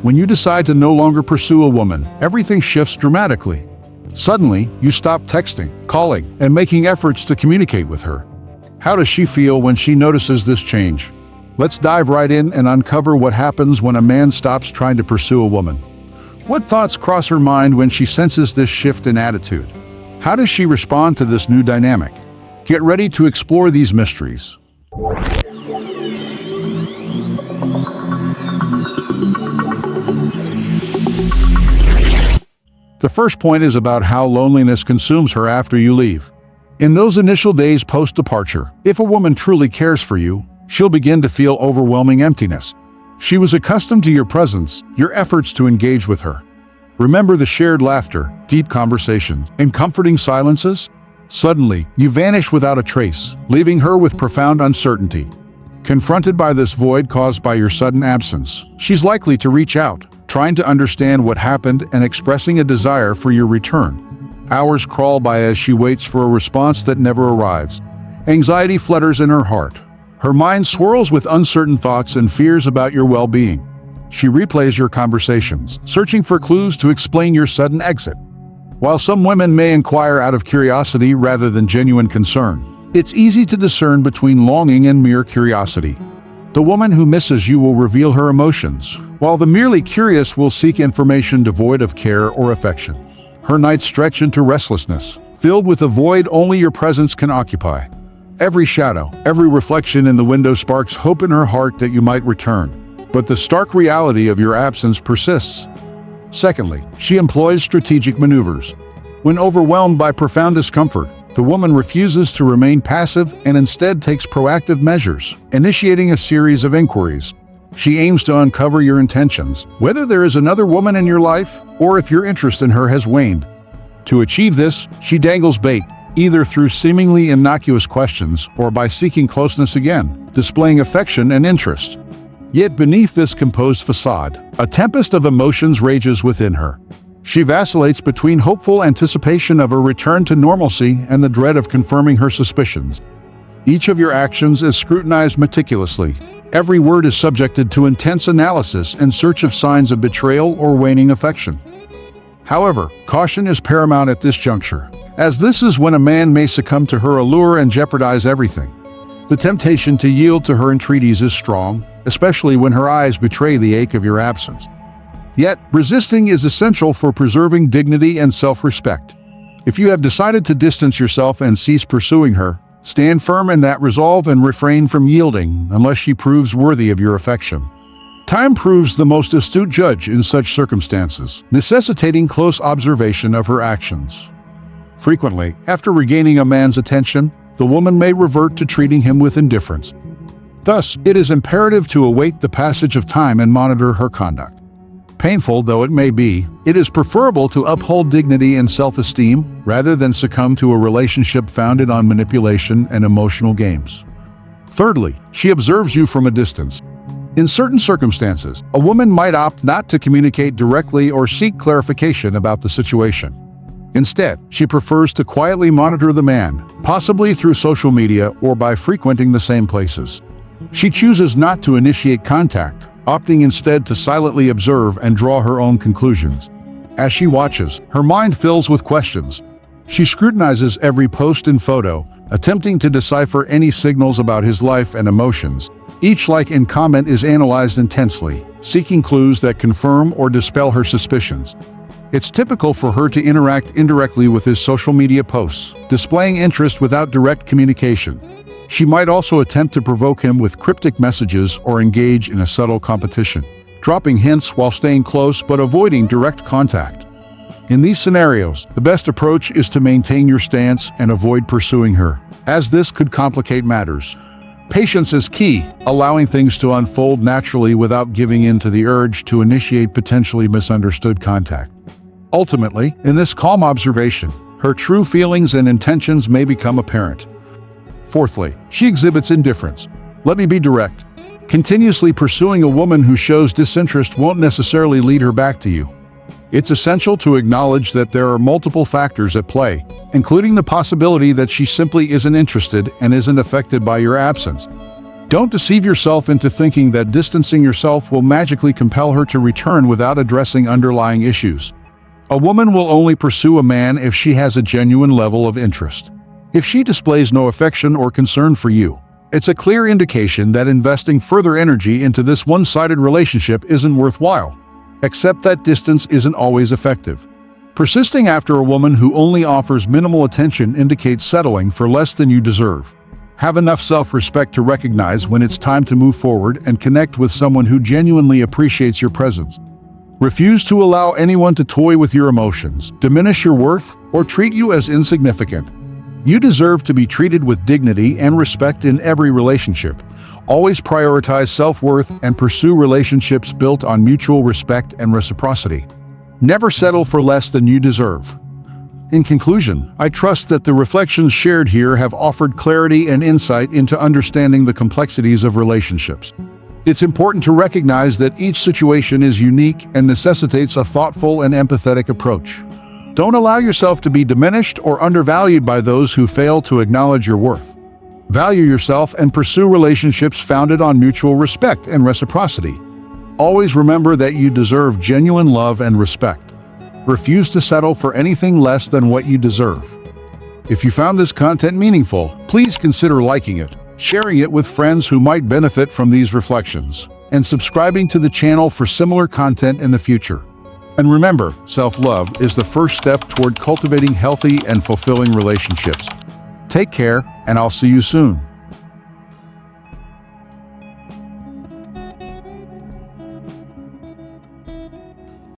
When you decide to no longer pursue a woman, everything shifts dramatically. Suddenly, you stop texting, calling, and making efforts to communicate with her. How does she feel when she notices this change? Let's dive right in and uncover what happens when a man stops trying to pursue a woman. What thoughts cross her mind when she senses this shift in attitude? How does she respond to this new dynamic? Get ready to explore these mysteries. The first point is about how loneliness consumes her after you leave. In those initial days post-departure, if a woman truly cares for you, she'll begin to feel overwhelming emptiness. She was accustomed to your presence, your efforts to engage with her. Remember the shared laughter, deep conversations, and comforting silences? Suddenly, you vanish without a trace, leaving her with profound uncertainty. Confronted by this void caused by your sudden absence, she's likely to reach out, trying to understand what happened and expressing a desire for your return. Hours crawl by as she waits for a response that never arrives. Anxiety flutters in her heart. Her mind swirls with uncertain thoughts and fears about your well-being. She replays your conversations, searching for clues to explain your sudden exit. While some women may inquire out of curiosity rather than genuine concern, it's easy to discern between longing and mere curiosity. The woman who misses you will reveal her emotions, while the merely curious will seek information devoid of care or affection. Her nights stretch into restlessness, filled with a void only your presence can occupy. Every shadow, every reflection in the window sparks hope in her heart that you might return. But the stark reality of your absence persists. Secondly, she employs strategic maneuvers. When overwhelmed by profound discomfort, the woman refuses to remain passive and instead takes proactive measures, initiating a series of inquiries. She aims to uncover your intentions, whether there is another woman in your life or if your interest in her has waned. To achieve this, she dangles bait, either through seemingly innocuous questions or by seeking closeness again, displaying affection and interest. Yet beneath this composed facade, a tempest of emotions rages within her. She vacillates between hopeful anticipation of a return to normalcy and the dread of confirming her suspicions. Each of your actions is scrutinized meticulously. Every word is subjected to intense analysis in search of signs of betrayal or waning affection. However, caution is paramount at this juncture, as this is when a man may succumb to her allure and jeopardize everything. The temptation to yield to her entreaties is strong, especially when her eyes betray the ache of your absence. Yet, resisting is essential for preserving dignity and self-respect. If you have decided to distance yourself and cease pursuing her, stand firm in that resolve and refrain from yielding unless she proves worthy of your affection. Time proves the most astute judge in such circumstances, necessitating close observation of her actions. Frequently, after regaining a man's attention, the woman may revert to treating him with indifference. Thus, it is imperative to await the passage of time and monitor her conduct. Painful though it may be, it is preferable to uphold dignity and self-esteem rather than succumb to a relationship founded on manipulation and emotional games. Thirdly, she observes you from a distance. In certain circumstances, a woman might opt not to communicate directly or seek clarification about the situation. Instead, she prefers to quietly monitor the man, possibly through social media or by frequenting the same places. She chooses not to initiate contact, opting instead to silently observe and draw her own conclusions. As she watches, her mind fills with questions. She scrutinizes every post and photo, attempting to decipher any signals about his life and emotions. Each like and comment is analyzed intensely, seeking clues that confirm or dispel her suspicions. It's typical for her to interact indirectly with his social media posts, displaying interest without direct communication. She might also attempt to provoke him with cryptic messages or engage in a subtle competition, dropping hints while staying close but avoiding direct contact. In these scenarios, the best approach is to maintain your stance and avoid pursuing her, as this could complicate matters. Patience is key, allowing things to unfold naturally without giving in to the urge to initiate potentially misunderstood contact. Ultimately, in this calm observation, her true feelings and intentions may become apparent. Fourthly, she exhibits indifference. Let me be direct. Continuously pursuing a woman who shows disinterest won't necessarily lead her back to you. It's essential to acknowledge that there are multiple factors at play, including the possibility that she simply isn't interested and isn't affected by your absence. Don't deceive yourself into thinking that distancing yourself will magically compel her to return without addressing underlying issues. A woman will only pursue a man if she has a genuine level of interest. If she displays no affection or concern for you, it's a clear indication that investing further energy into this one-sided relationship isn't worthwhile. Except that distance isn't always effective. Persisting after a woman who only offers minimal attention indicates settling for less than you deserve. Have enough self-respect to recognize when it's time to move forward and connect with someone who genuinely appreciates your presence. Refuse to allow anyone to toy with your emotions, diminish your worth, or treat you as insignificant. You deserve to be treated with dignity and respect in every relationship. Always prioritize self-worth and pursue relationships built on mutual respect and reciprocity. Never settle for less than you deserve. In conclusion, I trust that the reflections shared here have offered clarity and insight into understanding the complexities of relationships. It's important to recognize that each situation is unique and necessitates a thoughtful and empathetic approach. Don't allow yourself to be diminished or undervalued by those who fail to acknowledge your worth. Value yourself and pursue relationships founded on mutual respect and reciprocity. Always remember that you deserve genuine love and respect. Refuse to settle for anything less than what you deserve. If you found this content meaningful, please consider liking it, sharing it with friends who might benefit from these reflections, and subscribing to the channel for similar content in the future. And remember, self-love is the first step toward cultivating healthy and fulfilling relationships. Take care, and I'll see you soon.